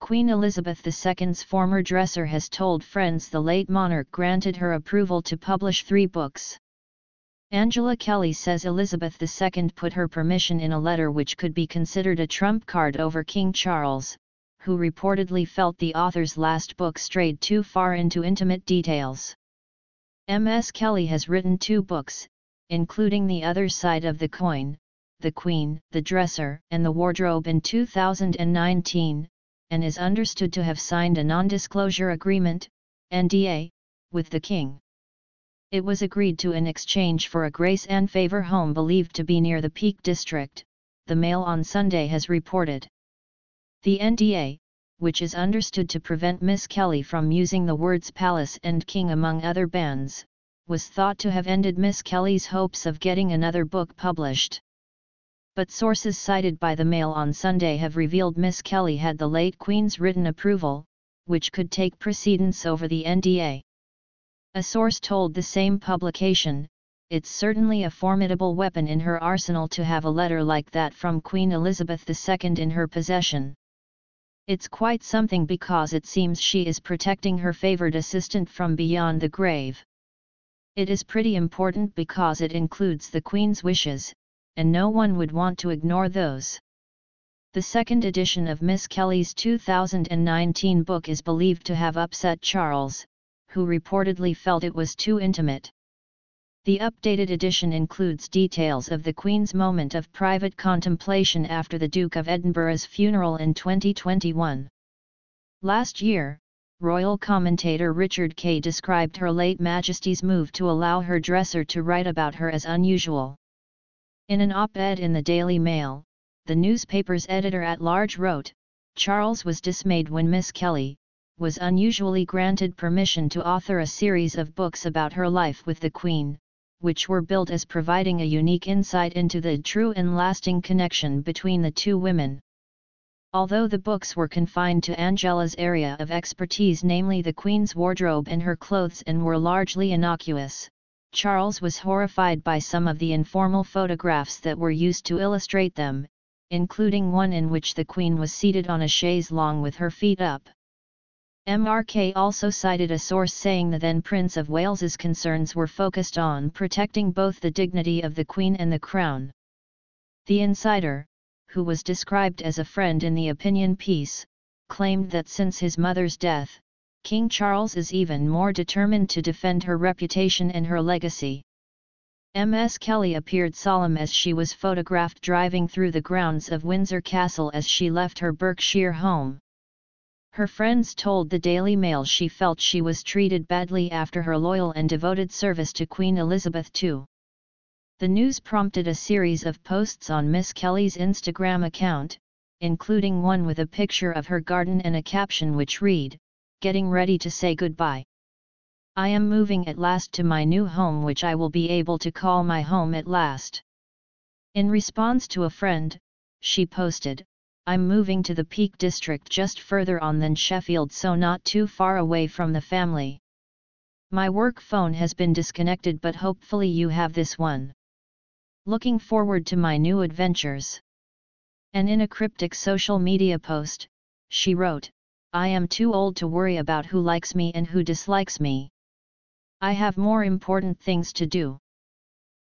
Queen Elizabeth II's former dresser has told friends the late monarch granted her approval to publish 3 books. Angela Kelly says Elizabeth II put her permission in a letter which could be considered a trump card over King Charles, who reportedly felt the author's last book strayed too far into intimate details. Ms. Kelly has written 2 books, including The Other Side of the Coin, The Queen, The Dresser, and The Wardrobe in 2019, and is understood to have signed a non-disclosure agreement, NDA, with the King. It was agreed to in exchange for a grace-and-favour home believed to be near the Peak District, the Mail on Sunday has reported. The NDA, which is understood to prevent Miss Kelly from using the words palace and king among other bans, was thought to have ended Miss Kelly's hopes of getting another book published. But sources cited by the Mail on Sunday have revealed Miss Kelly had the late Queen's written approval, which could take precedence over the NDA. A source told the same publication, "It's certainly a formidable weapon in her arsenal to have a letter like that from Queen Elizabeth II in her possession. It's quite something because it seems she is protecting her favoured assistant from beyond the grave. It is pretty important because it includes the Queen's wishes, and no one would want to ignore those." The second edition of Miss Kelly's 2019 book is believed to have upset Charles, who reportedly felt it was too intimate. The updated edition includes details of the Queen's moment of private contemplation after the Duke of Edinburgh's funeral in 2021. Last year, royal commentator Richard Kay described Her late Majesty's move to allow her dresser to write about her as unusual. In an op-ed in the Daily Mail, the newspaper's editor-at-large wrote, "Charles was dismayed when Miss Kelly was unusually granted permission to author a series of books about her life with the Queen, which were billed as providing a unique insight into the true and lasting connection between the 2 women. Although the books were confined to Angela's area of expertise, namely the Queen's wardrobe and her clothes, and were largely innocuous, Charles was horrified by some of the informal photographs that were used to illustrate them, including one in which the Queen was seated on a chaise longue with her feet up." MRK also cited a source saying the then Prince of Wales's concerns were focused on protecting both the dignity of the Queen and the Crown. The insider, who was described as a friend in the opinion piece, claimed that since his mother's death, King Charles is even more determined to defend her reputation and her legacy. Ms. Kelly appeared solemn as she was photographed driving through the grounds of Windsor Castle as she left her Berkshire home. Her friends told the Daily Mail she felt she was treated badly after her loyal and devoted service to Queen Elizabeth II. The news prompted a series of posts on Miss Kelly's Instagram account, including one with a picture of her garden and a caption which read, "Getting ready to say goodbye. I am moving at last to my new home, which I will be able to call my home at last." In response to a friend, she posted, "I'm moving to the Peak District, just further on than Sheffield, so not too far away from the family. My work phone has been disconnected, but hopefully you have this one. Looking forward to my new adventures." And in a cryptic social media post, she wrote, "I am too old to worry about who likes me and who dislikes me. I have more important things to do."